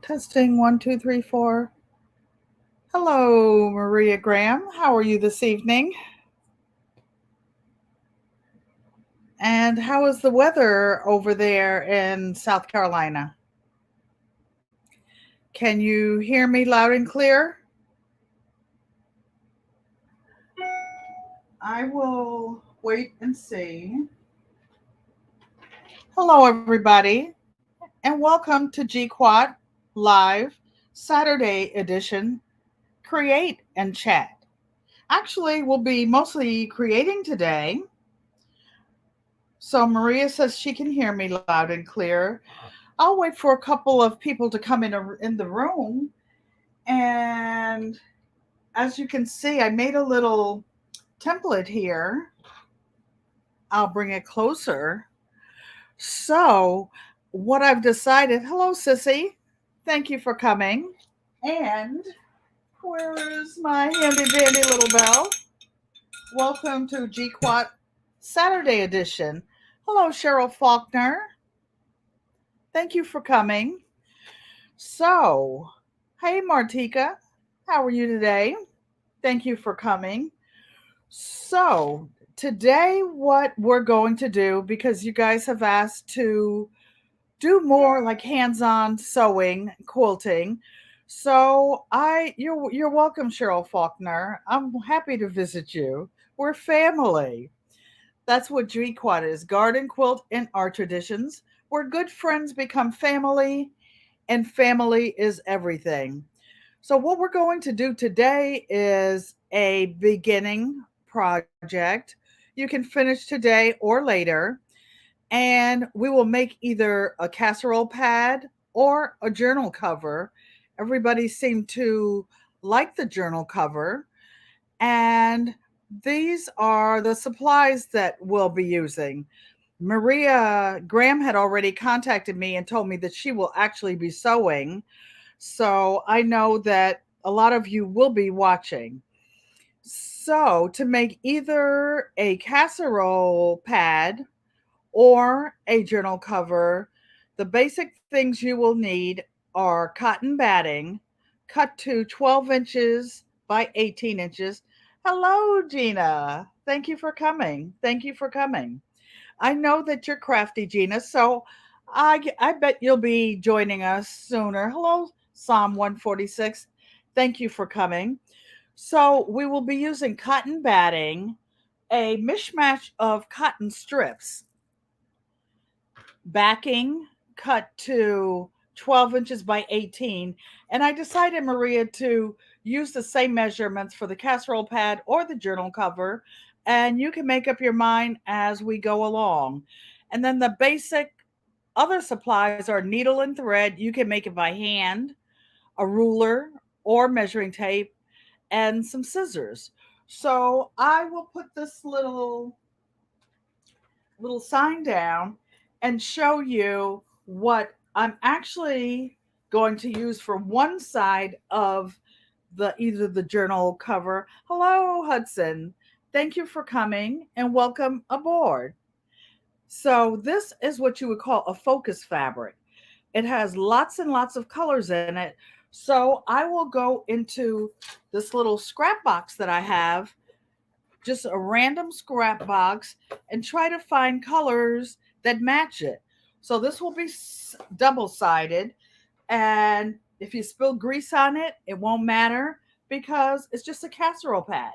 Testing 1, 2, 3, 4. Hello, Maria Graham. How are you this evening? And how is the weather over there in South Carolina? Can you hear me loud and clear? I will wait and see. Hello, everybody, and welcome to GQUAT Live Saturday edition Create and Chat. Actually, we'll be mostly creating today. So Maria says she can hear me loud and clear. I'll wait for a couple of people to come in the room. And as you can see, I made a little template here. I'll bring it closer. So, what I've decided, hello, Sissy. Thank you for coming. And where is my handy dandy little bell? Welcome to GQuat Saturday edition. Hello, Cheryl Faulkner. Thank you for coming. So, hey, Martika. How are you today? Thank you for coming. So, today, what we're going to do, because you guys have asked to do more like hands-on sewing, quilting. So, you're welcome, Cheryl Faulkner. I'm happy to visit you. We're family. That's what GQUAT is: garden, quilt, and art traditions, where good friends become family, and family is everything. So, what we're going to do today is a beginning project. You can finish today or later, and we will make either a casserole pad or a journal cover. Everybody seemed to like the journal cover, and these are the supplies that we'll be using. Maria Graham had already contacted me and told me that she will actually be sewing. So I know that a lot of you will be watching. So, to make either a casserole pad or a journal cover, the basic things you will need are cotton batting, cut to 12 inches by 18 inches. Hello, Gina. Thank you for coming. Thank you for coming. I know that you're crafty, Gina, so I bet you'll be joining us sooner. Hello, Psalm 146. Thank you for coming. So, we will be using cotton batting, a mishmash of cotton strips, backing cut to 12 inches by 18. And I decided, Maria, to use the same measurements for the casserole pad or the journal cover. And you can make up your mind as we go along. And then the basic other supplies are needle and thread. You can make it by hand, a ruler or measuring tape, and some scissors. So I will put this little sign down and show you what I'm actually going to use for one side of the either the journal cover. Hello, Hudson. Thank you for coming and welcome aboard. So this is what you would call a focus fabric. It has lots and lots of colors in it. So I will go into this little scrap box that I have, just a random scrap box, and try to find colors that match it. So this will be double sided, and if you spill grease on it, it won't matter because it's just a casserole pad.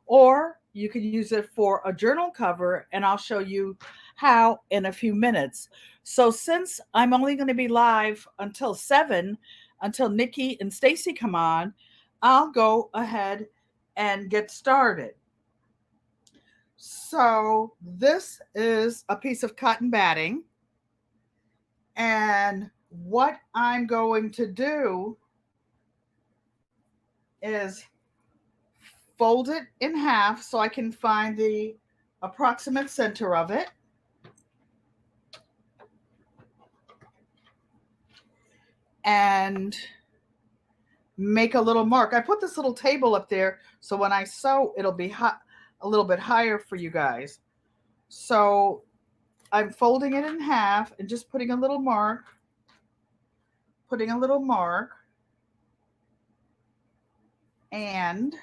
Or you can use it for a journal cover, and I'll show you how in a few minutes. So since I'm only going to be live until 7, until Nikki and Stacy come on, I'll go ahead and get started. So this is a piece of cotton batting. And what I'm going to do is fold it in half so I can find the approximate center of it. And make a little mark. I put this little table up there so when I sew, it'll be a little bit higher for you guys. So I'm folding it in half and just putting a little mark putting a little mark and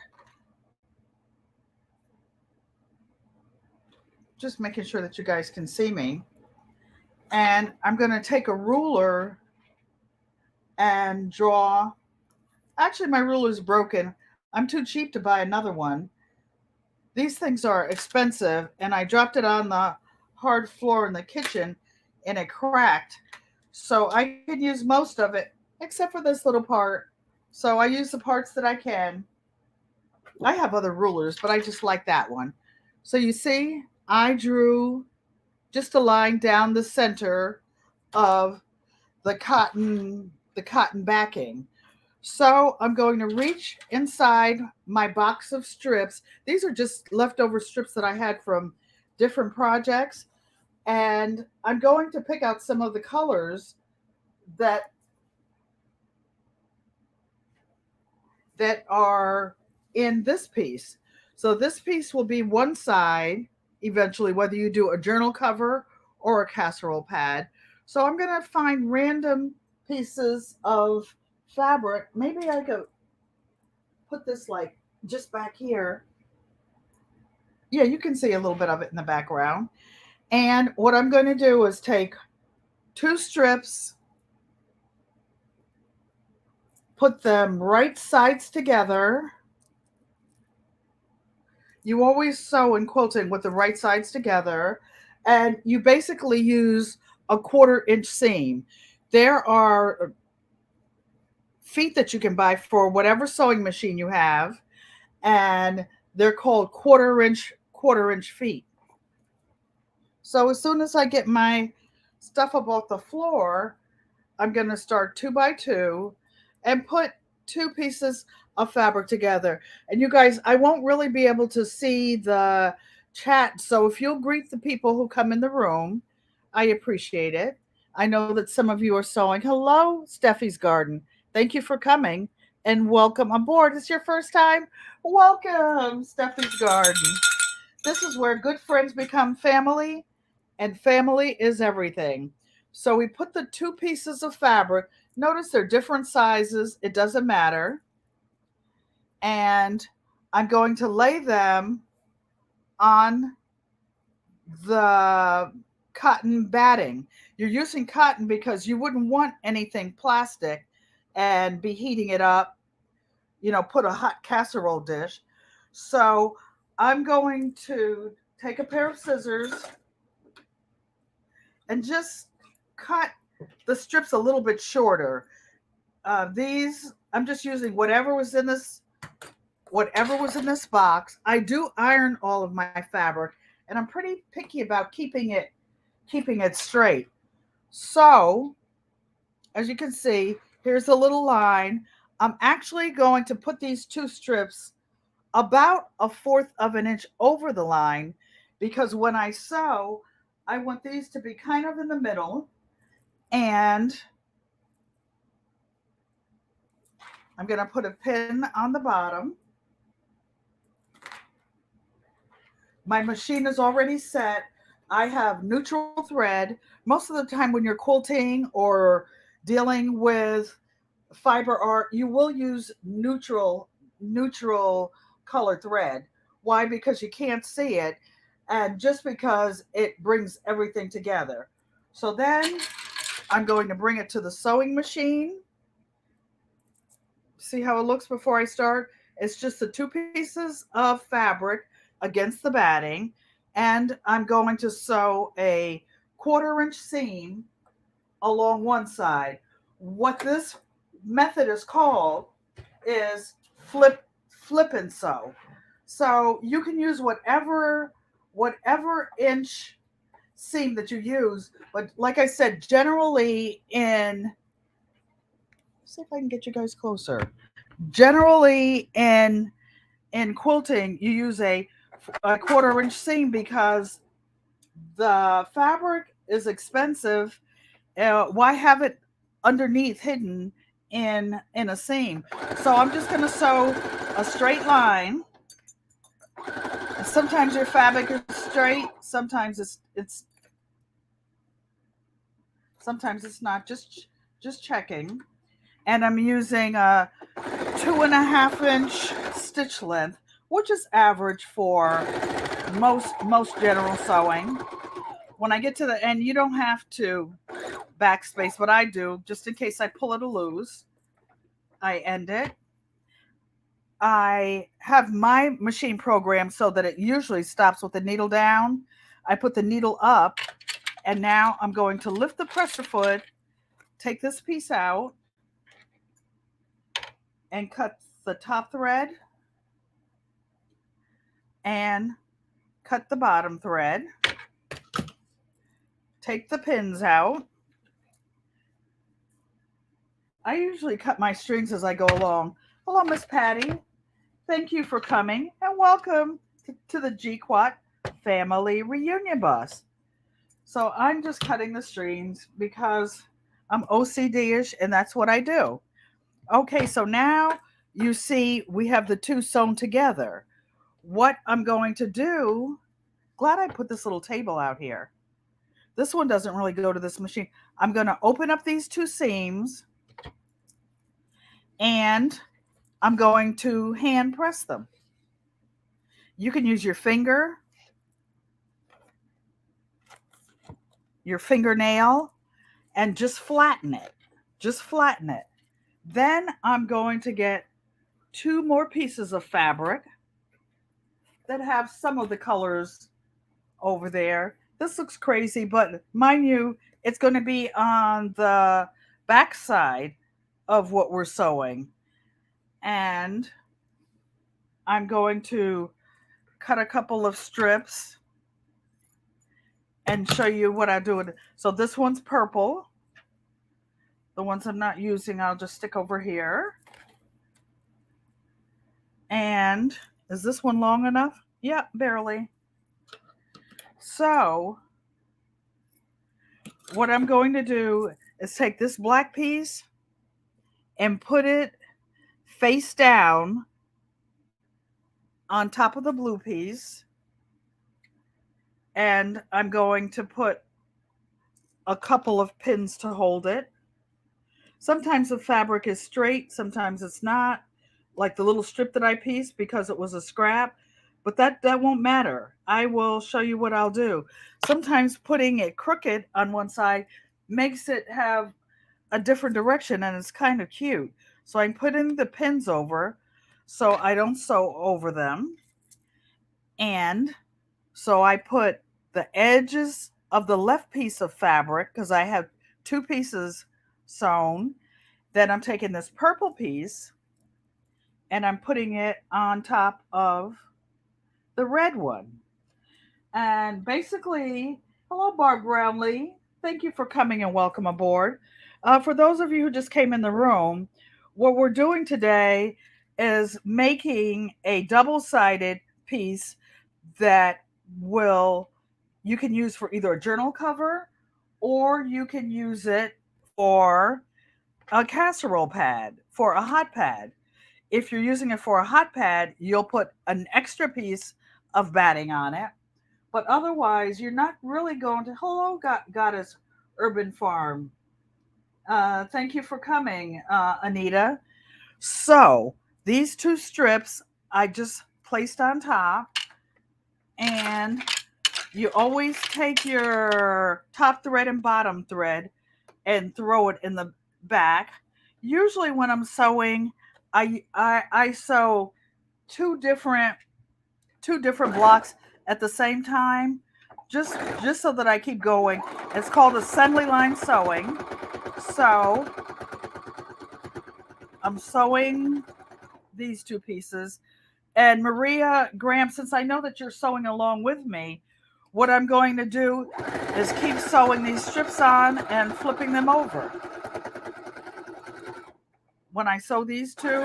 just making sure that you guys can see me. And I'm going to take a ruler and draw. Actually, my ruler is broken. I'm too cheap to buy another one. These things are expensive, and I dropped it on the hard floor in the kitchen and it cracked. So I could use most of it except for this little part. So I use the parts that I can. I have other rulers, but I just like that one. So you see, I drew just a line down the center of the cotton backing. So I'm going to reach inside my box of strips. These are just leftover strips that I had from different projects. And I'm going to pick out some of the colors that that are in this piece. So this piece will be one side eventually, whether you do a journal cover or a casserole pad. So I'm going to find random pieces of fabric. Maybe I could put this like just back here. Yeah, you can see a little bit of it in the background. And what I'm going to do is take two strips, put them right sides together. You always sew in quilting with the right sides together, and you basically use a 1/4 inch seam. There are feet that you can buy for whatever sewing machine you have, and they're called 1/4 inch feet. So as soon as I get my stuff up off the floor, I'm going to start 2 by 2 and put two pieces of fabric together. And you guys, I won't really be able to see the chat. So if you'll greet the people who come in the room, I appreciate it. I know that some of you are sewing. Hello, Steffi's Garden. Thank you for coming and welcome aboard. It's your first time? Welcome, Steffi's Garden. This is where good friends become family, and family is everything. So we put the two pieces of fabric. Notice they're different sizes. It doesn't matter. And I'm going to lay them on the cotton batting. You're using cotton because you wouldn't want anything plastic and be heating it up, put a hot casserole dish. So I'm going to take a pair of scissors and just cut the strips a little bit shorter. These I'm just using whatever was in this box. I do iron all of my fabric, and I'm pretty picky about keeping it straight. So as you can see, here's a little line. I'm actually going to put these two strips about 1/4 inch over the line, because when I sew, I want these to be kind of in the middle, and I'm going to put a pin on the bottom. My machine is already set. I have neutral thread. Most of the time when you're quilting or dealing with fiber art, you will use neutral color thread. Why? Because you can't see it, and just because it brings everything together. So then I'm going to bring it to the sewing machine. See how it looks before I start? It's just the two pieces of fabric against the batting, and I'm going to sew a 1/4 inch seam along one side. What this method is called is flip and sew. So you can use whatever inch seam that you use, but like I said, generally see if I can get you guys closer. Generally in quilting, you use a 1/4 inch seam because the fabric is expensive. Why have it underneath hidden in a seam? So I'm just going to sew a straight line. Sometimes your fabric is straight, sometimes it's not. Just checking. and I'm using a 2.5 inch stitch length, which is average for most general sewing. When I get to the end, you don't have to backspace, but I do, just in case I pull it loose. I end it. I have my machine programmed so that it usually stops with the needle down. I put the needle up, and now I'm going to lift the presser foot, take this piece out, and cut the top thread and cut the bottom thread. Take the pins out. I usually cut my strings as I go along. Hello, Miss Patty. Thank you for coming, and welcome to the GQUAT family reunion bus. So I'm just cutting the strings because I'm OCD-ish, and that's what I do. Okay, so now you see we have the two sewn together. What I'm going to do, glad I put this little table out here. This one doesn't really go to this machine. I'm going to open up these two seams, and I'm going to hand press them. You can use your finger, your fingernail, and just flatten it. Just flatten it. Then I'm going to get two more pieces of fabric that have some of the colors over there. This looks crazy, but mind you, it's going to be on the back side of what we're sewing. And I'm going to cut a couple of strips and show you what I do with it. So this one's purple. The ones I'm not using, I'll just stick over here. And is this one long enough? Yep, barely. So what I'm going to do is take this black piece and put it face down on top of the blue piece. And I'm going to put a couple of pins to hold it. Sometimes the fabric is straight, sometimes it's not, like the little strip that I pieced because it was a scrap, but that won't matter. I will show you what I'll do. Sometimes putting it crooked on one side makes it have a different direction, and it's kind of cute. So I'm putting the pins over so I don't sew over them. And so I put the edges of the left piece of fabric, because I have two pieces sewn. Then I'm taking this purple piece and I'm putting it on top of the red one. And basically, hello, Barb Brownlee. Thank you for coming and welcome aboard. For those of you who just came in the room, what we're doing today is making a double-sided piece that you can use for either a journal cover, or you can use it for a casserole pad, for a hot pad. If you're using it for a hot pad, you'll put an extra piece of batting on it. But otherwise, you're not really going to, hello, Goddess Urban Farm. Thank you for coming, Anita. So these two strips I just placed on top, and you always take your top thread and bottom thread and throw it in the back. Usually when I'm sewing, I sew two different blocks at the same time, just so that I keep going. It's called assembly line sewing. So I'm sewing these two pieces. And Maria Graham, since I know that you're sewing along with me, what I'm going to do is keep sewing these strips on and flipping them over. When I sew these two,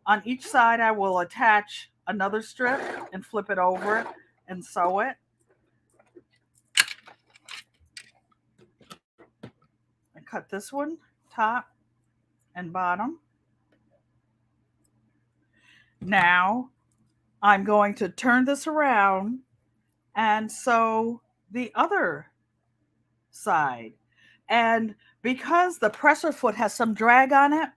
on each side I will attach another strip and flip it over and sew it. I cut this one, top and bottom. Now I'm going to turn this around and sew the other side. And because the presser foot has some drag on it,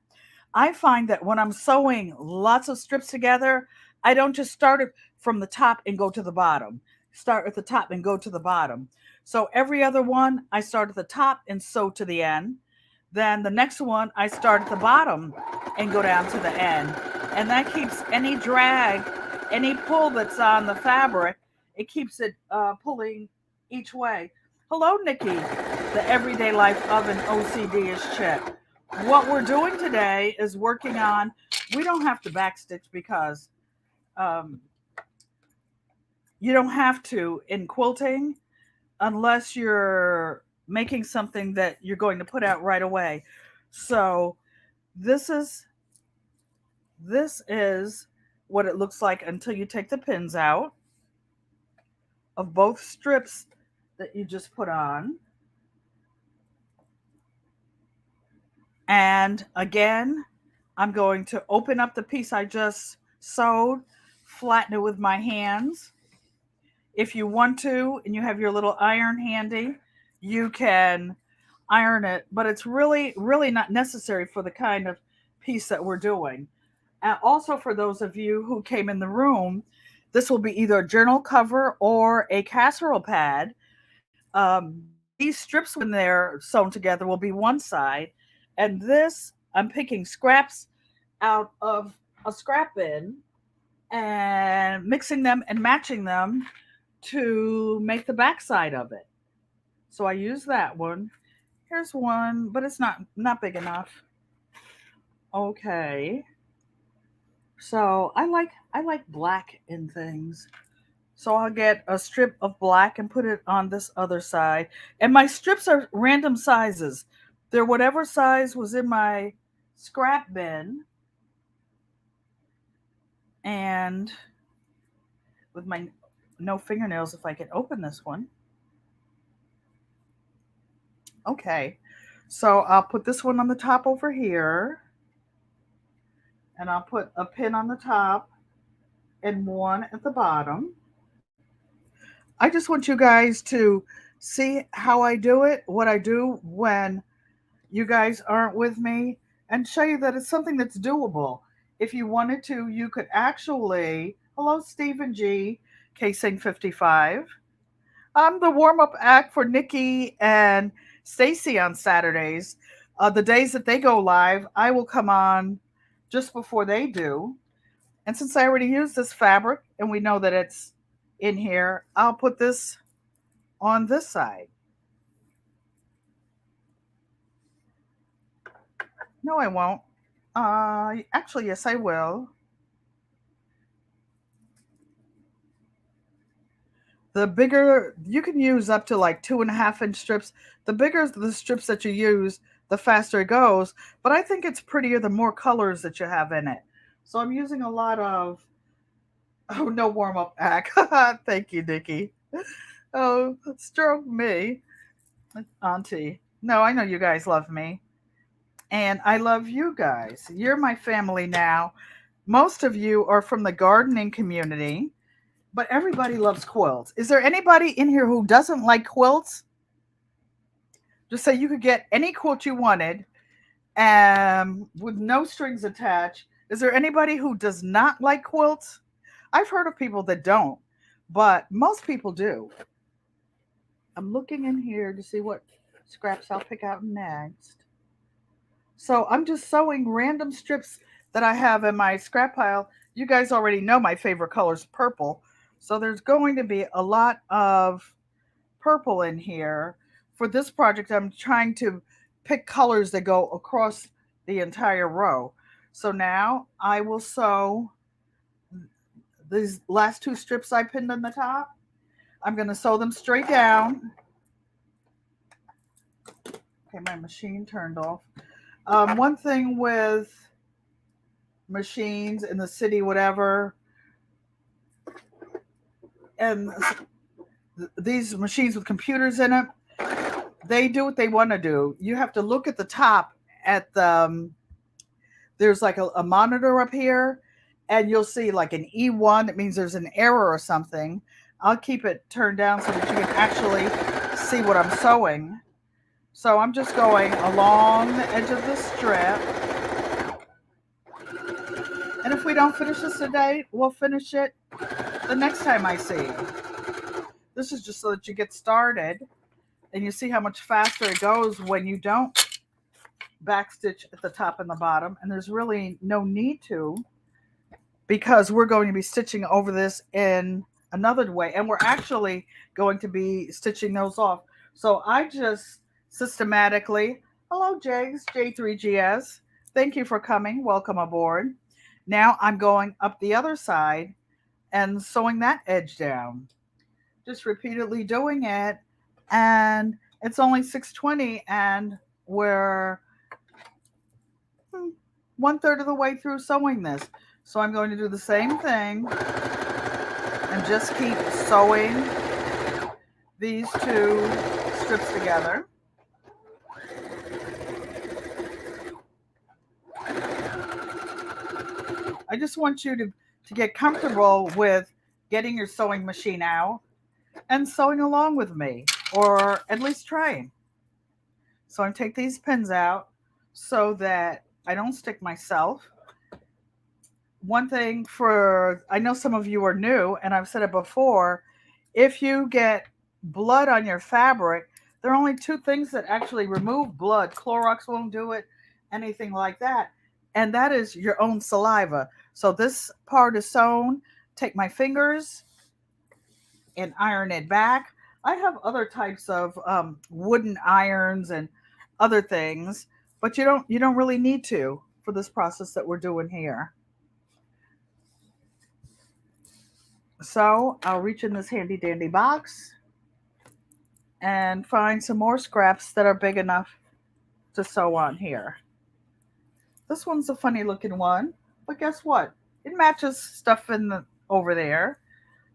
I find that when I'm sewing lots of strips together, I don't just start it from the top and go to the bottom. Start at the top and go to the bottom. So every other one, I start at the top and sew to the end. Then the next one, I start at the bottom and go down to the end. And that keeps any drag, any pull that's on the fabric, it keeps it pulling each way. Hello, Nikki. The Everyday Life Oven OCD is Chip. What we're doing today is working on, we don't have to backstitch because um, you don't have to in quilting unless you're making something that you're going to put out right away. So this is this is what it looks like until you take the pins out of both strips that you just put on. And again, I'm going to open up the piece I just sewed, flatten it with my hands. If you want to, and you have your little iron handy, you can iron it, but it's really, really not necessary for the kind of piece that we're doing. And also, for those of you who came in the room, this will be either a journal cover or a casserole pad. These strips, when they're sewn together, will be one side, and this, I'm picking scraps out of a scrap bin and mixing them and matching them to make the back side of it. So I use that one. Here's one, but it's not big enough. Okay. So I like black in things. So I'll get a strip of black and put it on this other side. And my strips are random sizes. They're whatever size was in my scrap bin. And with my no fingernails, if I can open this one. Okay. So I'll put this one on the top over here. And I'll put a pin on the top and one at the bottom. I just want you guys to see how I do it, what I do when you guys aren't with me, and show you that it's something that's doable. If you wanted to, you could actually, hello, Stephen G, Casing 55. I'm the warm up act for Nikki and Stacy on Saturdays. The days that they go live, I will come on just before they do. And since I already used this fabric and we know that it's in here, I'll put this on this side. No, I won't. Actually, yes, I will. The bigger, you can use up to like 2.5 inch strips. The bigger the strips that you use, the faster it goes. But I think it's prettier the more colors that you have in it. So I'm using a lot of, oh, no warm up act. Thank you, Nikki. Oh, stroke me, Auntie. No, I know you guys love me. And I love you guys. You're my family now. Most of you are from the gardening community, but everybody loves quilts. Is there anybody in here who doesn't like quilts? Just say you could get any quilt you wanted with no strings attached. Is there anybody who does not like quilts? I've heard of people that don't, but most people do. I'm looking in here to see what scraps I'll pick out next. So I'm just sewing random strips that I have in my scrap pile. You guys already know my favorite color is purple. So there's going to be a lot of purple in here. For this project, I'm trying to pick colors that go across the entire row. So now I will sew these last two strips I pinned on the top. I'm going to sew them straight down. Okay, my machine turned off. One thing with machines in the city, whatever, and these machines with computers in it, they do what they want to do. You have to look at the top at the, there's like a monitor up here, and you'll see like an E1. It means there's an error or something. I'll keep it turned down so that you can actually see what I'm sewing. So I'm just going along the edge of the strip. And if we don't finish this today, we'll finish it the next time I see you. This is just so that you get started and you see how much faster it goes when you don't backstitch at the top and the bottom. And there's really no need to, because we're going to be stitching over this in another way, and we're actually going to be stitching those off. So I just systematically, hello Jigs, J3GS, thank you for coming, welcome aboard. Now I'm going up the other side and sewing that edge down, just repeatedly doing it. And it's only 6:20 and we're 1/3 of the way through sewing this. So I'm going to do the same thing and just keep sewing these two strips together. I just want you to get comfortable with getting your sewing machine out and sewing along with me, or at least trying. So I take these pins out so that I don't stick myself. One thing for, I know some of you are new, and I've said it before, if you get blood on your fabric, there are only two things that actually remove blood. Clorox won't do it, anything like that. And that is your own saliva. So this part is sewn. Take my fingers and iron it back. I have other types of wooden irons and other things, but you don't really need to for this process that we're doing here. So I'll reach in this handy dandy box and find some more scraps that are big enough to sew on here. This one's a funny looking one, but guess what? It matches stuff over there.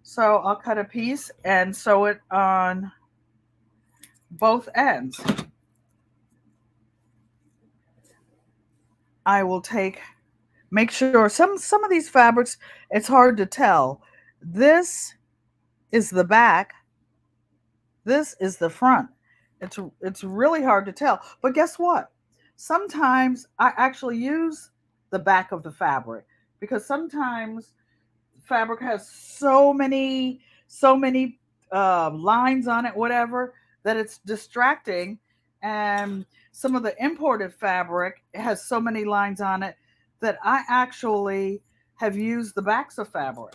So I'll cut a piece and sew it on both ends. I will make sure some of these fabrics, it's hard to tell. This is the back. This is the front. It's really hard to tell. But guess what? Sometimes I actually use the back of the fabric, because sometimes fabric has so many lines on it, whatever, that it's distracting. And some of the imported fabric has so many lines on it that I actually have used the backs of fabric.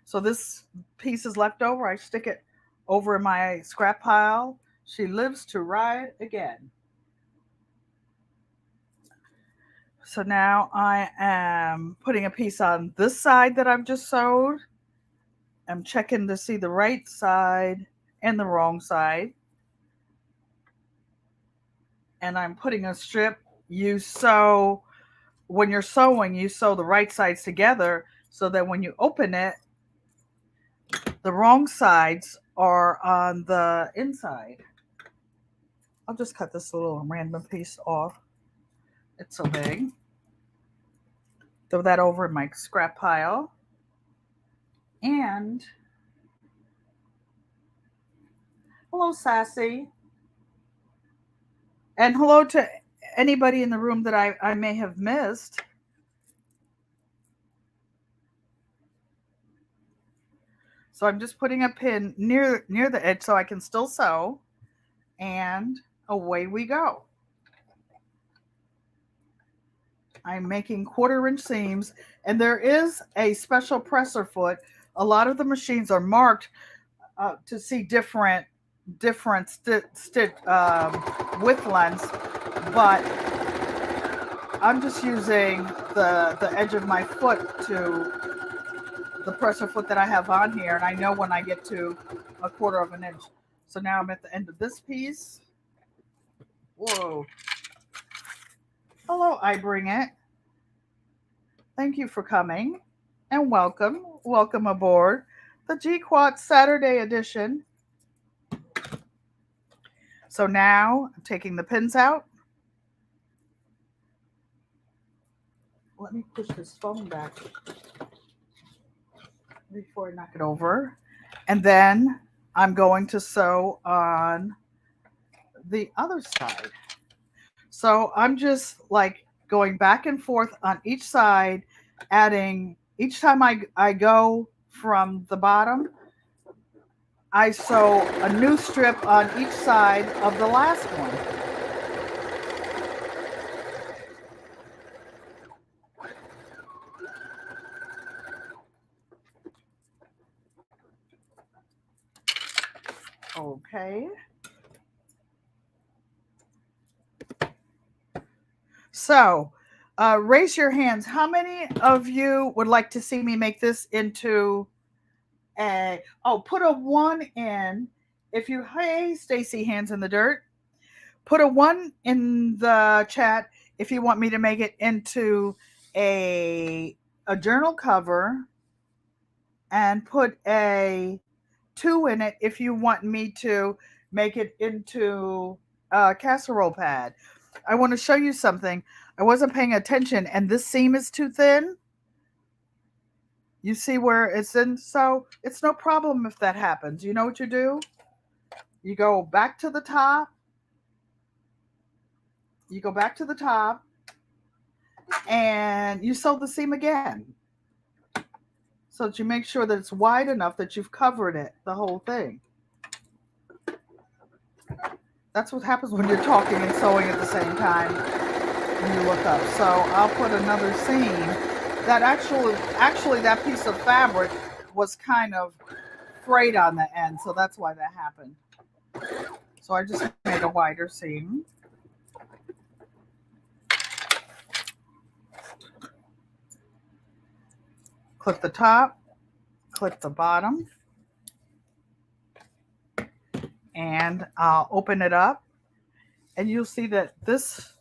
So this piece is left over. I stick it over in my scrap pile. She lives to ride again. So now I am putting a piece on this side that I've just sewed. I'm checking to see the right side and the wrong side. And I'm putting a strip. When you're sewing, you sew the right sides together so that when you open it, the wrong sides are on the inside. I'll just cut this little random piece off. It's so big. Throw that over in my scrap pile. And hello, Sassy. And hello to anybody in the room that I may have missed. So I'm just putting a pin near the edge so I can still sew. And away we go. I'm making 1/4 inch seams, and there is a special presser foot. A lot of the machines are marked to see different width lengths, but I'm just using the edge of my foot to the presser foot that I have on here, and I know when I get to 1/4 inch. So now I'm at the end of this piece. Whoa. Hello, I bring it. Thank you for coming and welcome. Welcome aboard the GQUAT Saturday edition. So now I'm taking the pins out. Let me push this phone back before I knock it over. And then I'm going to sew on the other side. So I'm just like going back and forth on each side, adding each time I go from the bottom, I sew a new strip on each side of the last one. Okay. So, raise your hands. How many of you would like to see me make this into a? Oh, put a one in. If you, hey, Stacy, hands in the dirt. Put a one in the chat if you want me to make it into a a journal cover, and put a two in it if you want me to make it into a casserole pad. I want to show you something. I wasn't paying attention, and this seam is too thin. You see where it's in? So it's no problem if that happens. You know what you do? You go back to the top. You go back to the top, and you sew the seam again. So that you make sure that it's wide enough that you've covered it, the whole thing. That's what happens when you're talking and sewing at the same time when you look up. So I'll put another seam. That actually that piece of fabric was kind of frayed on the end, so that's why that happened. So I just made a wider seam. Clip the top, clip the bottom, and I'll open it up, and you'll see that this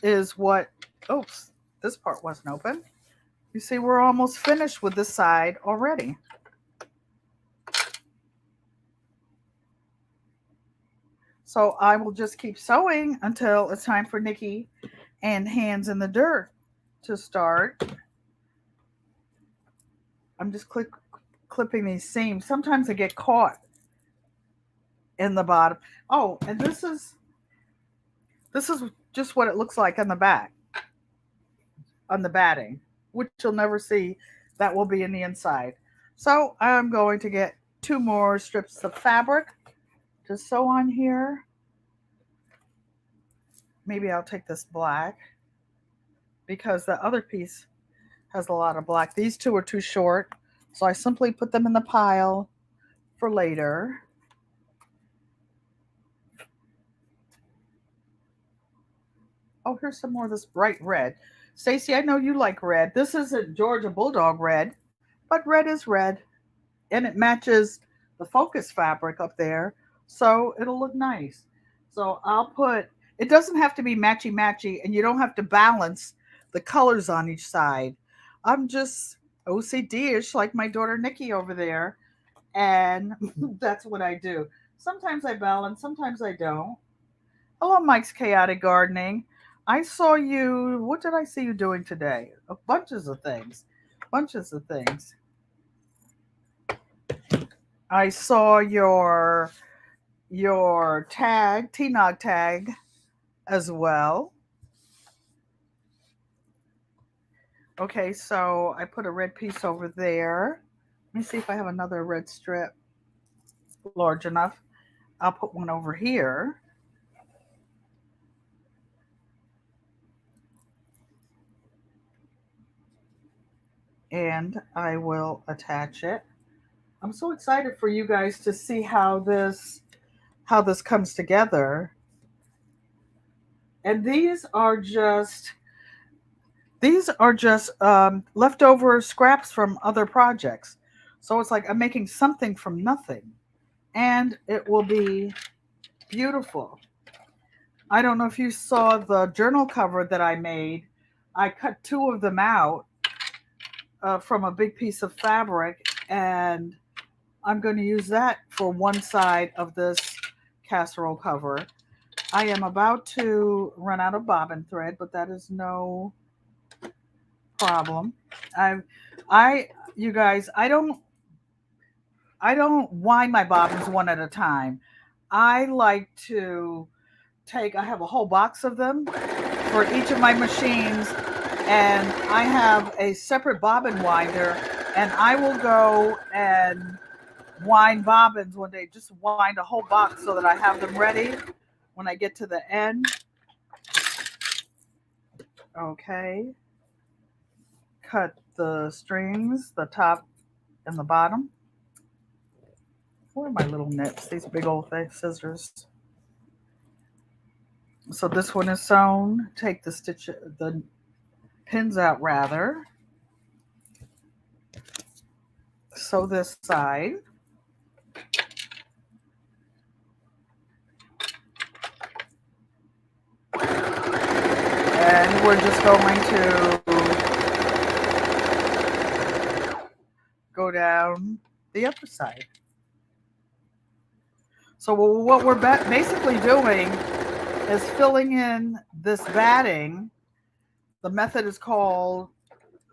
is what, oops, this part wasn't open. You see we're almost finished with this side already. So I will just keep sewing until it's time for Nikki and Hands in the Dirt to start. I'm just clipping these seams. Sometimes I get caught in the bottom. Oh, and this is just what it looks like on the back, on the batting, which you'll never see. That will be in the inside. So I'm going to get two more strips of fabric to sew on here. Maybe I'll take this black because the other piece has a lot of black. These two are too short, so I simply put them in the pile for later. Oh, here's some more of this bright red. Stacy, I know you like red. This isn't Georgia Bulldog red, but red is red. And it matches the focus fabric up there, so it'll look nice. So I'll put, it doesn't have to be matchy matchy, and you don't have to balance the colors on each side. I'm just OCD-ish like my daughter Nikki over there, and that's what I do. Sometimes I balance, sometimes I don't. Hello, Mike's Chaotic Gardening. I saw you, what did I see you doing today? Bunches of things. Bunches of things. I saw your tag, T-Nog tag as well. Okay, so I put a red piece over there. Let me see if I have another red strip large enough. I'll put one over here. And I will attach it. I'm so excited for you guys to see how this comes together. And these are just leftover scraps from other projects. So it's like I'm making something from nothing, and it will be beautiful. I don't know if you saw the journal cover that I made. I cut two of them out from a big piece of fabric, and I'm going to use that for one side of this casserole cover. I am about to run out of bobbin thread, but that is no problem. I, you guys, I don't wind my bobbins one at a time. I like to I have a whole box of them for each of my machines, and I have a separate bobbin winder, and I will go and wind bobbins one day, just wind a whole box so that I have them ready when I get to the end. Okay. Cut the strings, the top and the bottom. Where are my little nips? These big old scissors. So this one is sewn. Take the pins out rather. Sew this side. And we're just going to go down the other side. So what we're basically doing is filling in this batting. The method is called,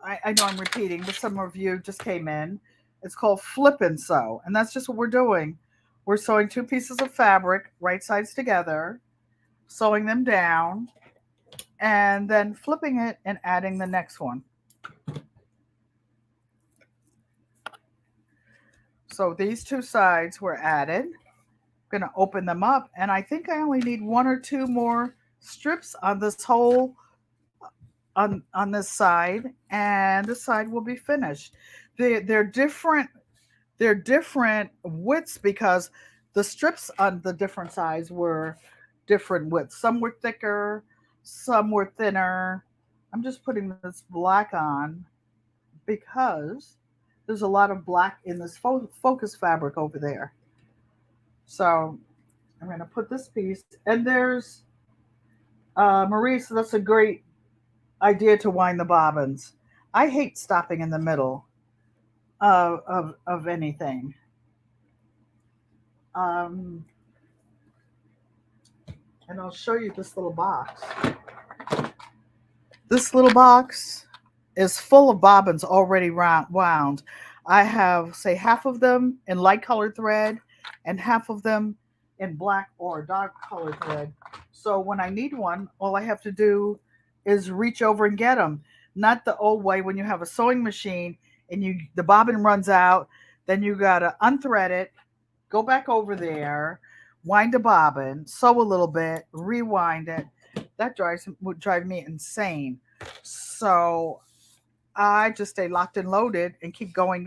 I know I'm repeating, but some of you just came in. It's called flip and sew. And that's just what we're doing. We're sewing two pieces of fabric, right sides together, sewing them down, and then flipping it and adding the next one. So these two sides were added. I'm going to open them up, and I think I only need one or two more strips on this whole on this side, and this side will be finished. They're different widths because the strips on the different sides were different widths. Some were thicker, some were thinner. I'm just putting this black on because there's a lot of black in this focus fabric over there. So I'm going to put this piece, and there's Marie, so that's a great idea to wind the bobbins. I hate stopping in the middle of anything. And I'll show you this little box. This little box is full of bobbins already wound. I have, say, half of them in light colored thread and half of them in black or dark colored thread. So when I need one, all I have to do is reach over and get them. Not the old way when you have a sewing machine and the bobbin runs out, then you gotta unthread it, go back over there, wind a bobbin, sew a little bit, rewind it. That would drive me insane. So I just stay locked and loaded and keep going.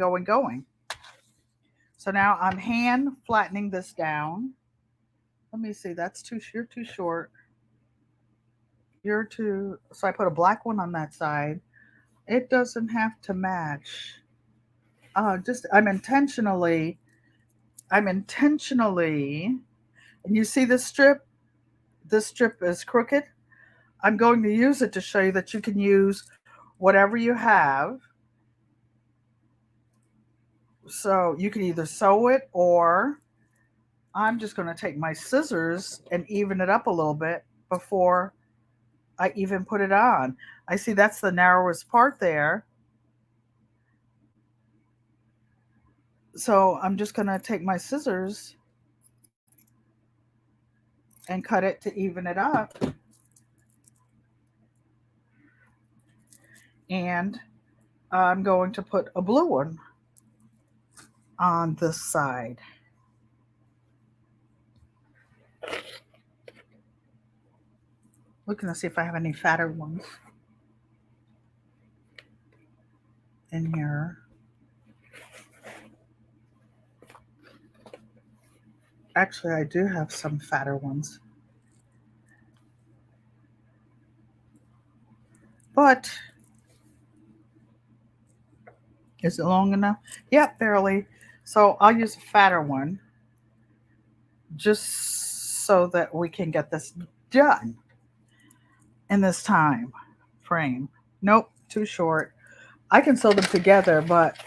So now I'm hand flattening this down. Let me see, you're too short. So I put a black one on that side. It doesn't have to match. I'm intentionally, and you see this strip is crooked. I'm going to use it to show you that you can use whatever you have. So you can either sew it, or I'm just going to take my scissors and even it up a little bit before I even put it on. I see that's the narrowest part there. So I'm just going to take my scissors and cut it to even it up. And I'm going to put a blue one on this side. Looking to see if I have any fatter ones in here. Actually, I do have some fatter ones. But is it long enough? Yep, barely. So I'll use a fatter one just so that we can get this done in this time frame. Nope, too short. I can sew them together, but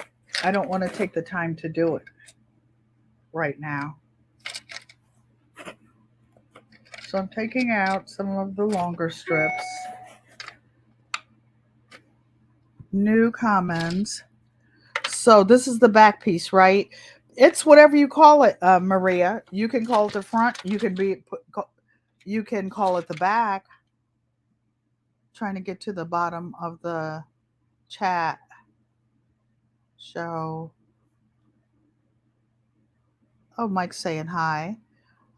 I don't want to take the time to do it right now. So I'm taking out some of the longer strips. New comments. So this is the back piece, right? It's whatever you call it, Maria. You can call it the front. You can call it the back. Trying to get to the bottom of the chat show. Oh, Mike's saying hi.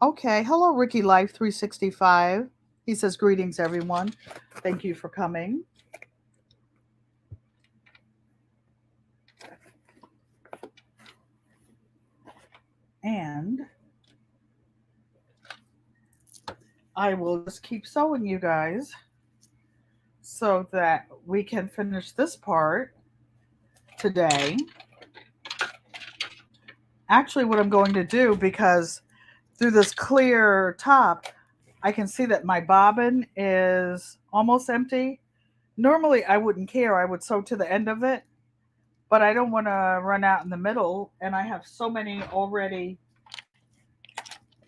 Okay. Hello, Ricky Life 365. He says, greetings, everyone. Thank you for coming. And I will just keep sewing, you guys, so that we can finish this part today. Actually, what I'm going to do, because through this clear top, I can see that my bobbin is almost empty. Normally, I wouldn't care. I would sew to the end of it, but I don't want to run out in the middle. And I have so many already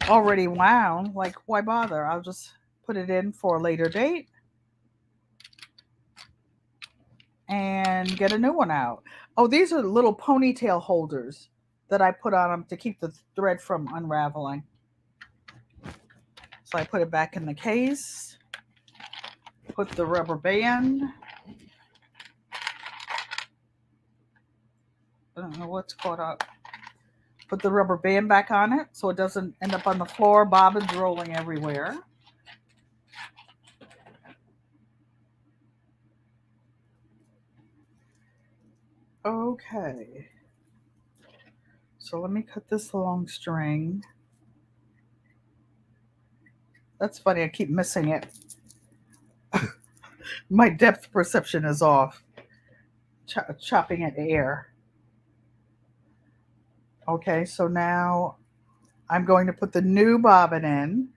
wound. Like, why bother? I'll just put it in for a later date and get a new one out. Oh, these are little ponytail holders that I put on them to keep the thread from unraveling. So I put it back in the case, put the rubber band. I don't know what's caught up. Put the rubber band back on it so it doesn't end up on the floor. Bobbins rolling everywhere. Okay. So let me cut this long string. That's funny, I keep missing it. My depth perception is off. Chopping at air. Okay, so now I'm going to put the new bobbin in.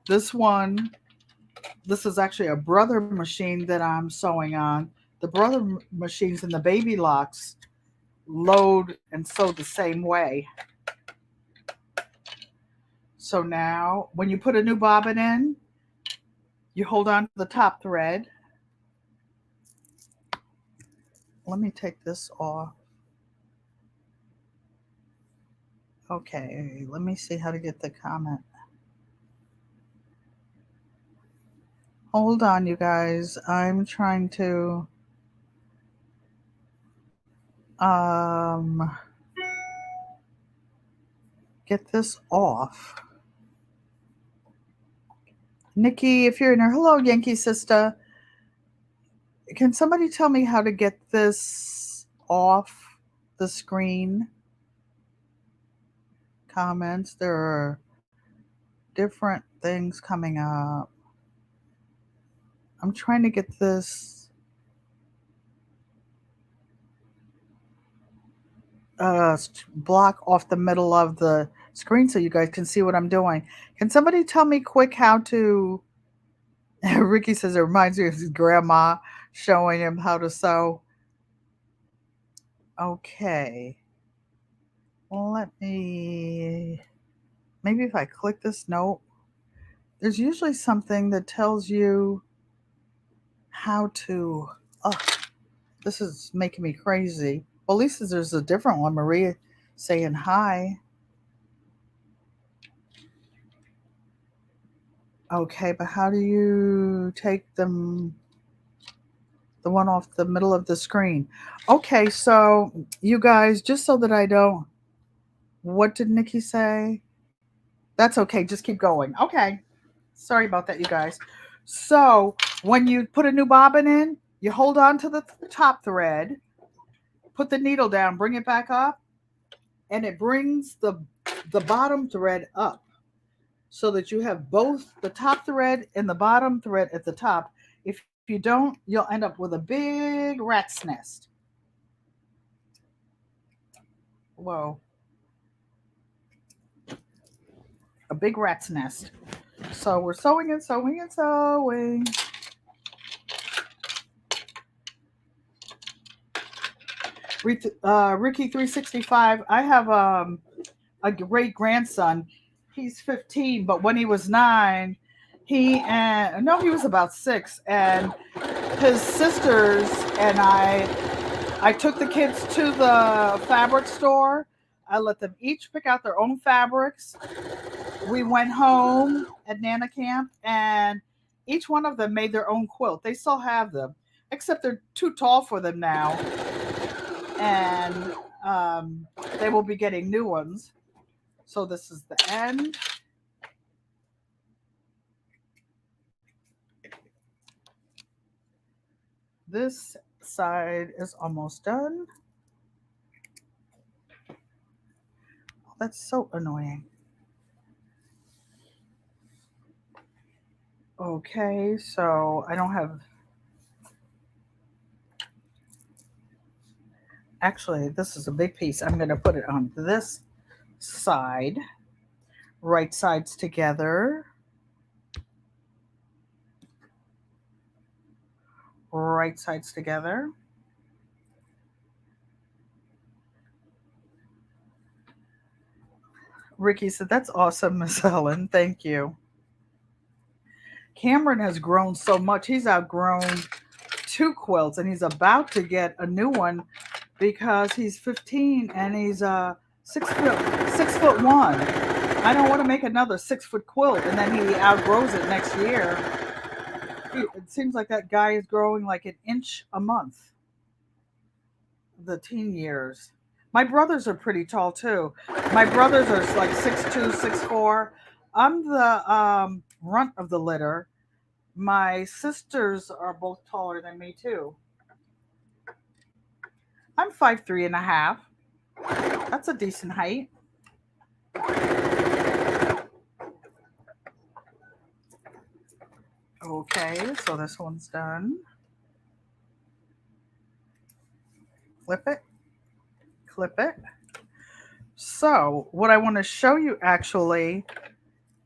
This is actually a brother machine that I'm sewing on. The brother machines and the baby locks load and sew the same way. So now when you put a new bobbin in, you hold on to the top thread. Let me take this off. Okay, let me see how to get the comment. Hold on, you guys. I'm trying to get this off. Nikki, if you're in there, hello, Yankee sister. Can somebody tell me how to get this off the screen? Comments. There are different things coming up. I'm trying to get this block off the middle of the screen so you guys can see what I'm doing. Can somebody tell me quick how to... Ricky says it reminds me of his grandma showing him how to sew. Okay. Well, let me... Maybe if I click this note, there's usually something that tells you how to... Oh, this is making me crazy. Well, at least there's a different one. Maria saying hi. Okay, but how do you take them... The one off the middle of the screen? Okay, so you guys, just so that I don't... What did Nikki say? That's okay. Just keep going. Okay. Sorry about that, you guys. So when you put a new bobbin in, you hold on to the top thread, put the needle down, bring it back up, and it brings the bottom thread up so that you have both the top thread and the bottom thread at the top. If you don't, you'll end up with a big rat's nest. Whoa. A big rat's nest. So we're sewing and sewing and sewing. Ricky 365. I have a great grandson. He's 15, but when he was 9, he was about 6, and his sisters and I took the kids to the fabric store I let them each pick out their own fabrics. We went home at Nana Camp and each one of them made their own quilt. They still have them, except they're too tall for them now. And um, they will be getting new ones. So this is the end. This side is almost done. Oh, that's so annoying. Okay, so I don't have. Actually, this is a big piece. I'm going to put it on this side. Right sides together. Right sides together. Ricky said, "That's awesome, Miss Helen. Thank you." Cameron has grown so much. He's outgrown two quilts and he's about to get a new one because he's 15 and he's 6 foot 1. I don't want to make another 6 foot quilt and then he outgrows it next year. It seems like that guy is growing like an inch a month. The teen years. My brothers are pretty tall too. My brothers are like 6'2", 6'4". I'm the runt of the litter. My sisters are both taller than me too. I'm 5'3" and a half. That's a decent height. Okay, so this one's done. Flip it, clip it. So what I want to show you actually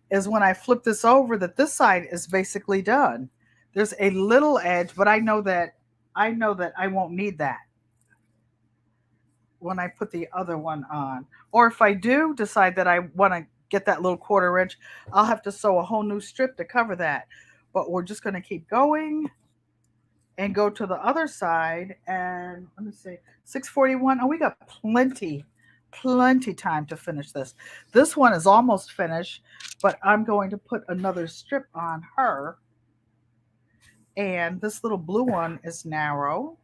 is when I flip this over that this side is basically done. There's a little edge, but I know that I won't need that when I put the other one on. Or if I do decide that I want to get that little 1/4 inch, I'll have to sew a whole new strip to cover that. But we're just going to keep going and go to the other side. And let me see, 6:41. Oh, we got plenty time to finish this. This one is almost finished, but I'm going to put another strip on her. And this little blue one is narrow.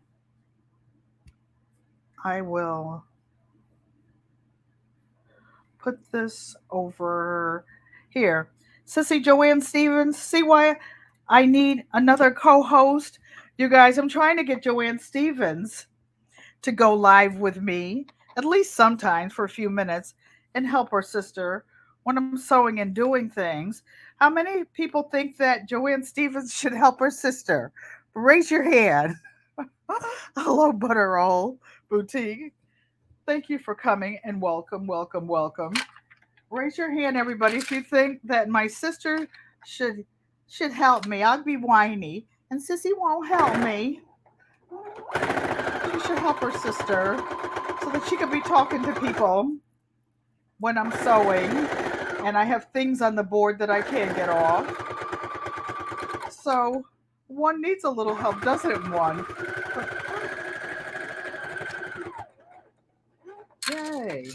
I will put this over here. Sissy Joanne Stevens, see why I need another co-host? You guys, I'm trying to get Joanne Stevens to go live with me, at least sometimes for a few minutes, and help her sister when I'm sewing and doing things. How many people think that Joanne Stevens should help her sister? Raise your hand. Hello, Butter Roll Boutique. Thank you for coming and welcome, welcome, welcome. Raise your hand, everybody, if you think that my sister should should help me. I'll be whiny, and Sissy won't help me. She should help her sister so that she could be talking to people when I'm sewing, and I have things on the board that I can't get off. So one needs a little help, doesn't one? Yay!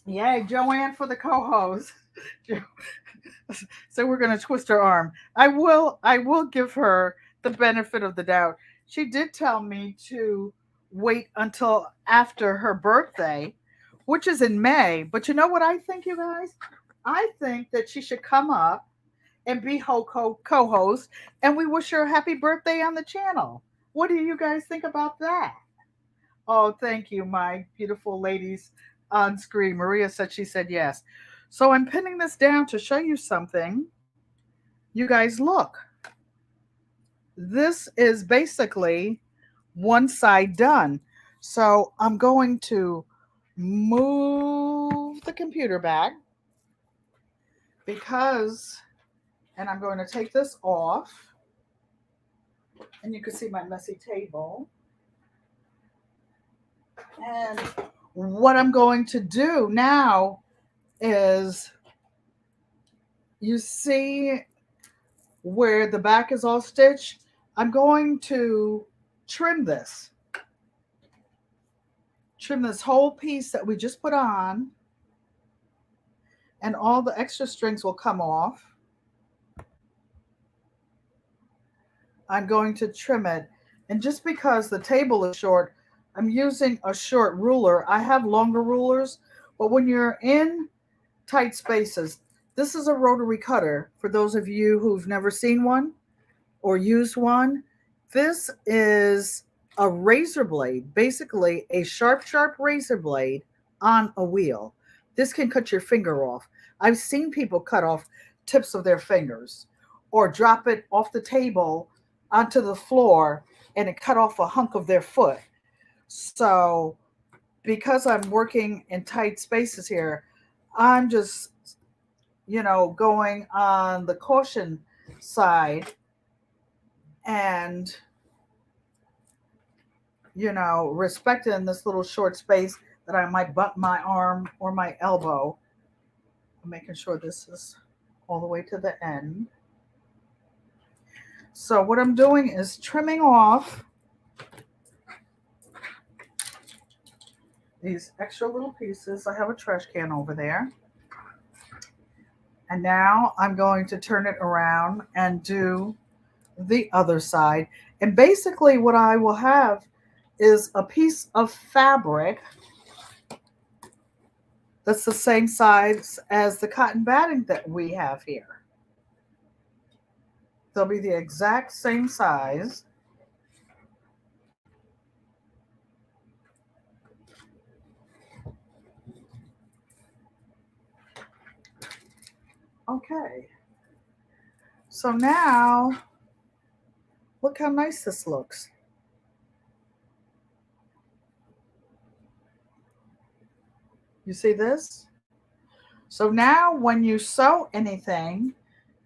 Yay, Joanne for the co-host. So we're gonna twist her arm. I will give her the benefit of the doubt. She did tell me to wait until after her birthday, which is in May. But you know what I think, you guys? I think that she should come up and be co-host, and we wish her a happy birthday on the channel. What do you guys think about that? Oh, thank you, my beautiful ladies on screen. Maria said she said yes. So I'm pinning this down to show you something. You guys, look. This is basically one side done. So I'm going to move the computer back because, and I'm going to take this off. And you can see my messy table. And what I'm going to do now is, you see where the back is all stitched? I'm going to trim this trim this whole piece that we just put on, and all the extra strings will come off. I'm going to trim it. And just because the table is short, I'm using a short ruler. I have longer rulers, but when you're in tight spaces, this is a rotary cutter for those of you who've never seen one or used one. This is a razor blade, basically a sharp razor blade on a wheel. This can cut your finger off. I've seen people cut off tips of their fingers or drop it off the table onto the floor and it cut off a hunk of their foot. So, because I'm working in tight spaces here, I'm just, going on the caution side and, respecting this little short space that I might bump my arm or my elbow. I'm making sure this is all the way to the end. So what I'm doing is trimming off these extra little pieces. I have a trash can over there. And now I'm going to turn it around and do the other side. And basically what I will have is a piece of fabric that's the same size as the cotton batting that we have here. They'll be the exact same size. Okay. So now, look how nice this looks. You see this? So now when you sew anything,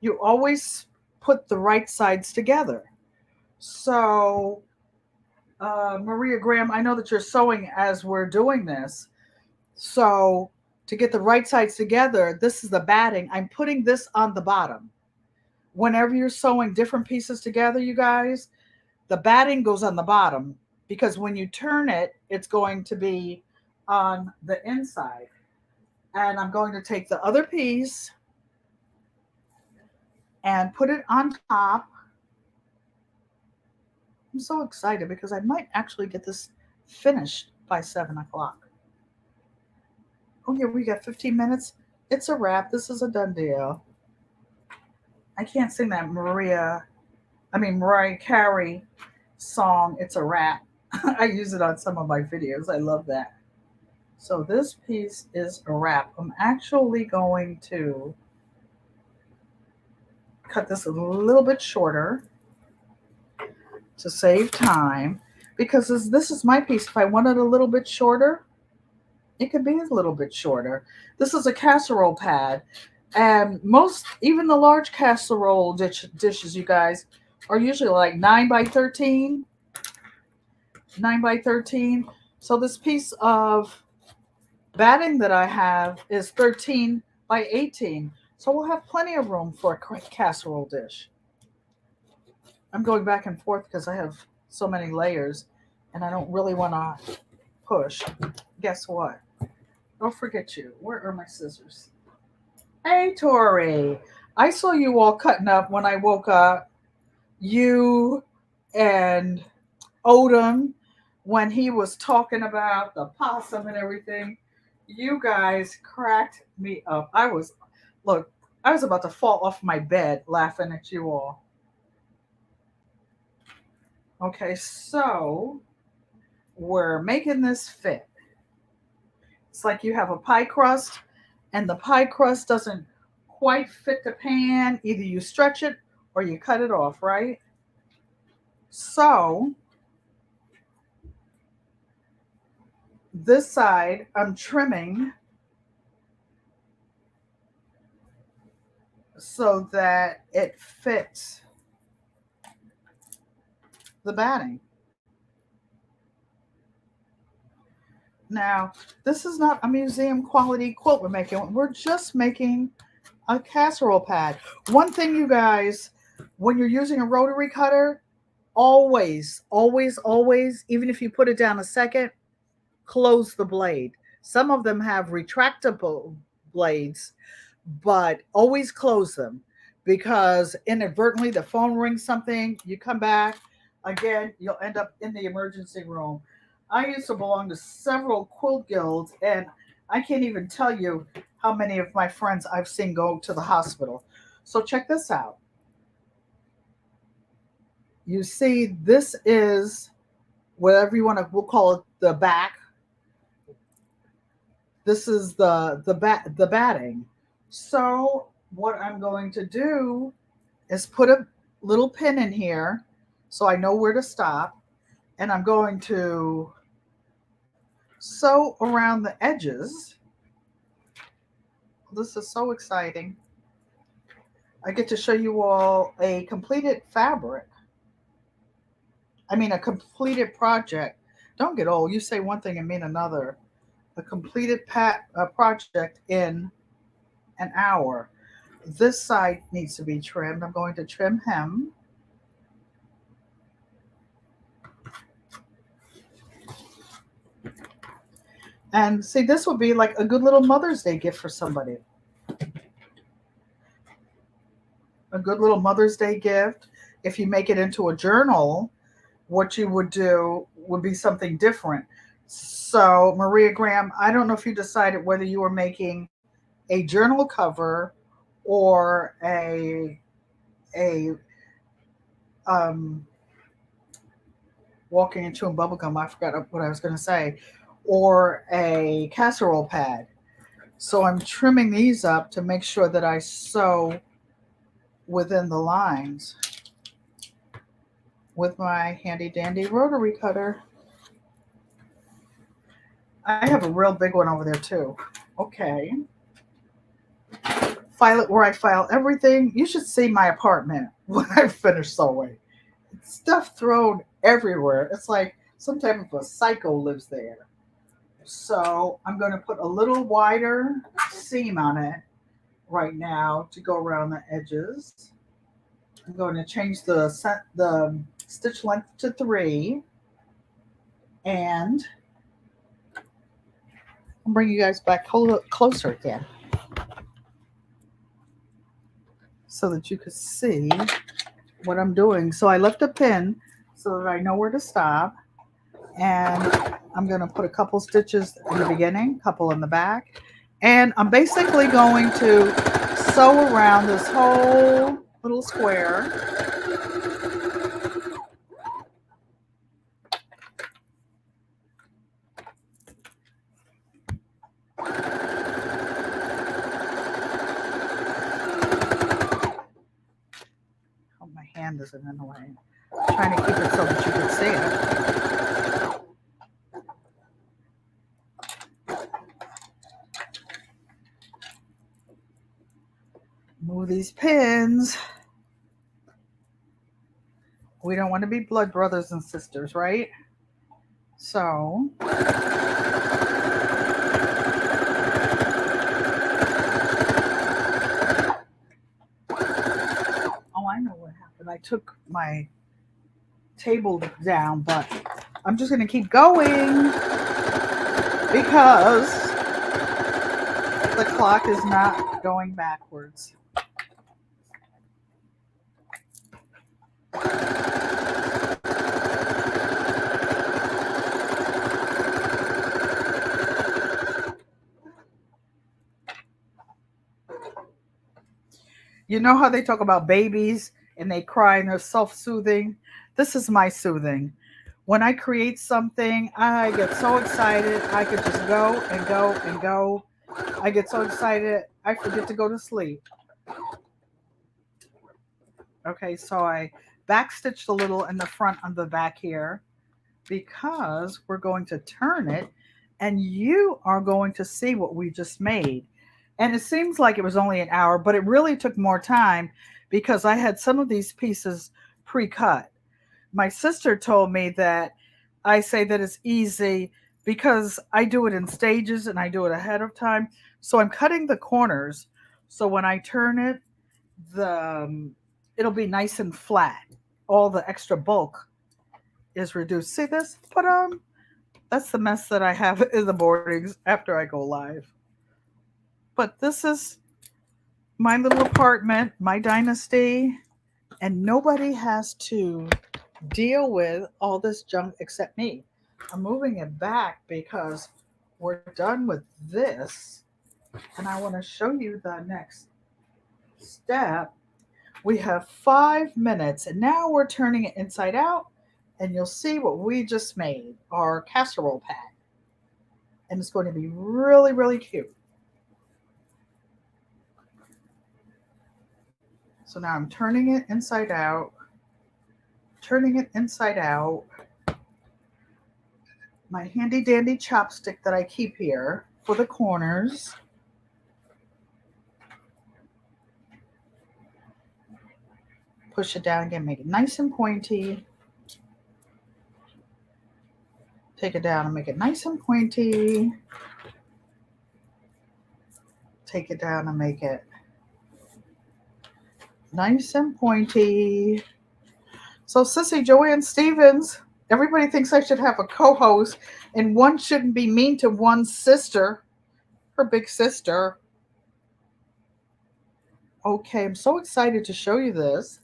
you always put the right sides together. So, Maria Graham, I know that you're sewing as we're doing this. So, to get the right sides together, this is the batting. I'm putting this on the bottom. Whenever you're sewing different pieces together, you guys, the batting goes on the bottom because when you turn it, it's going to be on the inside. And I'm going to take the other piece and put it on top. I'm so excited because I might actually get this finished by 7 o'clock. Oh yeah, we got 15 minutes. It's a wrap. This is a done deal. I can't sing that Mariah Carey song, It's a Wrap. I use it on some of my videos. I love that. So this piece is a wrap. I'm actually going to cut this a little bit shorter to save time because this is my piece. If I want it a little bit shorter, it could be a little bit shorter. This is a casserole pad, and even the large casserole dishes, you guys, are usually like 9 by 13. 9 by 13. So this piece of batting that I have is 13 by 18. So we'll have plenty of room for a casserole dish. I'm going back and forth because I have so many layers and I don't really want to push. Guess what? Don't forget you. Where are my scissors? Hey, Tori. I saw you all cutting up when I woke up. You and Odom, when he was talking about the possum and everything. You guys cracked me up. I was about to fall off my bed laughing at you all. Okay, so we're making this fit. It's like you have a pie crust and the pie crust doesn't quite fit the pan. Either you stretch it or you cut it off, right? So this side I'm trimming so that it fits the batting. Now, this is not a museum quality quilt we're making. We're just making a casserole pad. One thing, you guys, when you're using a rotary cutter, always, even if you put it down a second, close the blade. Some of them have retractable blades, but always close them because inadvertently the phone rings something, you come back, again, you'll end up in the emergency room. I used to belong to several quilt guilds, and I can't even tell you how many of my friends I've seen go to the hospital. So check this out. You see, this is whatever you want to, we'll call it the back. This is the batting. So what I'm going to do is put a little pin in here so I know where to stop, and I'm going to sew around the edges. This is so exciting. I get to show you all a completed fabric. I mean, a completed project. Don't get old. You say one thing and mean another. A completed project in an hour. This side needs to be trimmed. I'm going to trim him. And see, this would be like a good little Mother's Day gift for somebody. A good little Mother's Day gift. If you make it into a journal, what you would do would be something different. So, Maria Graham, I don't know if you decided whether you were making a journal cover or a walking and chewing bubblegum. I forgot what I was going to say, or a casserole pad. So I'm trimming these up to make sure that I sew within the lines with my handy dandy rotary cutter. I have a real big one over there too. Okay. File it where I file everything. You should see my apartment when I finish sewing. Stuff thrown everywhere. It's like some type of a psycho lives there. So I'm going to put a little wider seam on it right now to go around the edges. I'm going to change the stitch length to 3, and I'll bring you guys back closer again so that you can see what I'm doing. So I left a pin so that I know where to stop, and I'm going to put a couple stitches in the beginning, a couple in the back, and I'm basically going to sew around this whole little square. Oh, my hand isn't in the way. I'm trying to keep it so that you can see it. Move these pins. We don't want to be blood brothers and sisters, right? So oh, I know what happened. I took my table down, but I'm just going to keep going because the clock is not going backwards. You know how they talk about babies and they cry and they're self soothing? This is my soothing. When I create something, I get so excited. I could just go and go and go. I get so excited, I forget to go to sleep. Okay, so I backstitched a little in the front on the back here because we're going to turn it and you are going to see what we just made. And it seems like it was only an hour, but it really took more time because I had some of these pieces pre-cut. My sister told me that I say that it's easy because I do it in stages and I do it ahead of time. So I'm cutting the corners. So when I turn it, the it'll be nice and flat. All the extra bulk is reduced. See this? Put on. That's the mess that I have in the mornings after I go live. But this is my little apartment, my dynasty, and nobody has to deal with all this junk except me. I'm moving it back because we're done with this, and I want to show you the next step. We have 5 minutes, and now we're turning it inside out, and you'll see what we just made, our casserole pad. And it's going to be really, really cute. So now I'm turning it inside out, turning it inside out. My handy dandy chopstick that I keep here for the corners. Push it down again, make it nice and pointy. Take it down and make it nice and pointy. Take it down and make it nice and pointy. So Sissy Joanne Stevens, everybody thinks I should have a co-host, and one shouldn't be mean to one's sister, her big sister. Okay, I'm so excited to show you this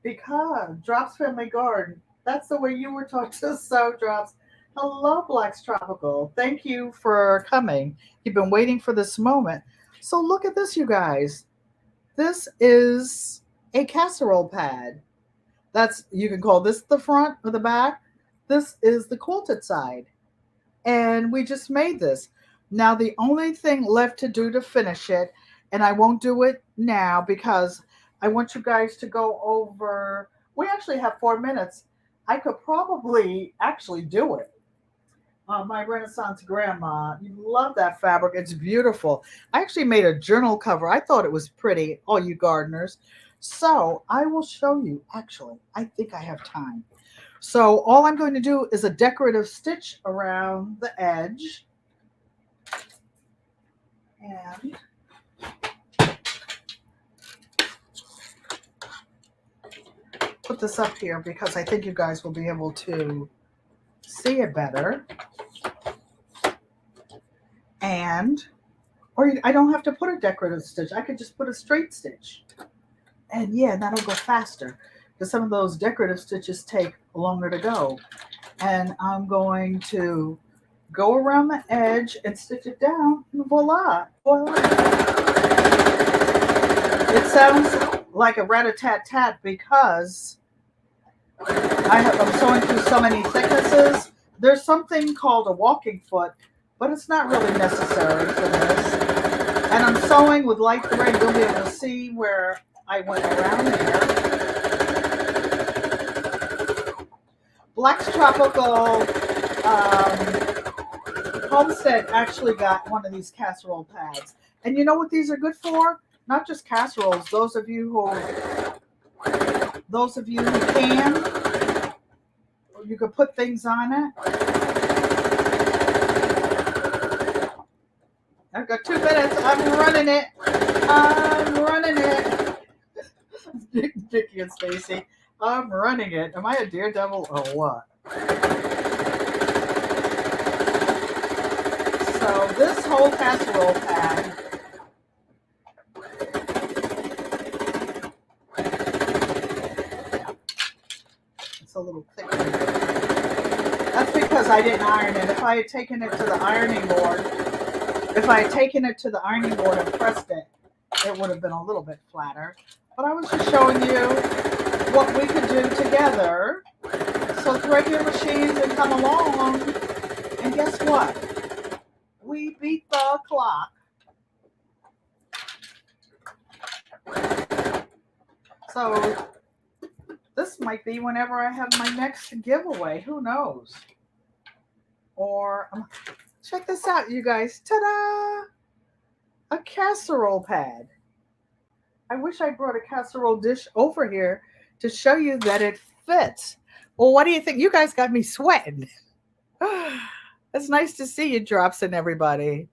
because Drops Family Garden, that's the way you were taught to sew, Drops. Hello, Black's Tropical. Thank you for coming. You've been waiting for this moment. So look at this, you guys. This is a casserole pad. That's, you can call this the front or the back. This is the quilted side. And we just made this. Now the only thing left to do to finish it, and I won't do it now because I want you guys to go over, we actually have 4 minutes. I could probably actually do it. My Renaissance grandma, you love that fabric. It's beautiful. I actually made a journal cover. I thought it was pretty, all you gardeners. So I will show you. Actually, I think I have time. So all I'm going to do is a decorative stitch around the edge. And put this up here because I think you guys will be able to see it better. And, or I don't have to put a decorative stitch. I could just put a straight stitch. And yeah, that'll go faster because some of those decorative stitches take longer to go. And I'm going to go around the edge and stitch it down. Voila, voila. It sounds like a rat-a-tat-tat because I'm sewing through so many thicknesses. There's something called a walking foot, but it's not really necessary for this. And I'm sewing with light thread. You'll be able to see where I went around there. Black's Tropical Homestead actually got one of these casserole pads. And you know what these are good for? Not just casseroles. Those of you who can, you can put things on it. I've got 2 minutes. I'm running it. I'm running it. Vicky and Stacy. I'm running it. Am I a daredevil or what? So this whole casserole pad, it's a little thick. That's because I didn't iron it. If I had taken it to the ironing board, and pressed it, it would have been a little bit flatter. But I was just showing you what we could do together. So thread your machines and come along. And guess what? We beat the clock. So this might be whenever I have my next giveaway. Who knows? Or check this out, you guys. Ta-da! A casserole pad. I wish I brought a casserole dish over here to show you that it fits. Well, what do you think? You guys got me sweating. It's nice to see you, Drops and everybody.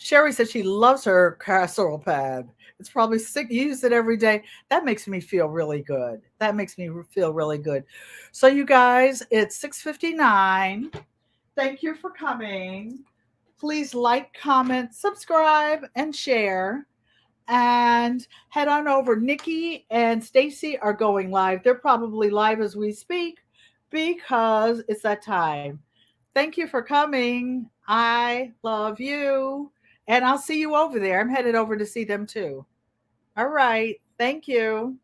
Sherry said she loves her casserole pad. It's probably sick. Use it every day. That makes me feel really good. That makes me feel really good. So you guys, it's 6:59. Thank you for coming. Please like, comment, subscribe, and share. And head on over. Nikki and Stacy are going live. They're probably live as we speak because it's that time. Thank you for coming. I love you. And I'll see you over there. I'm headed over to see them too. All right. Thank you.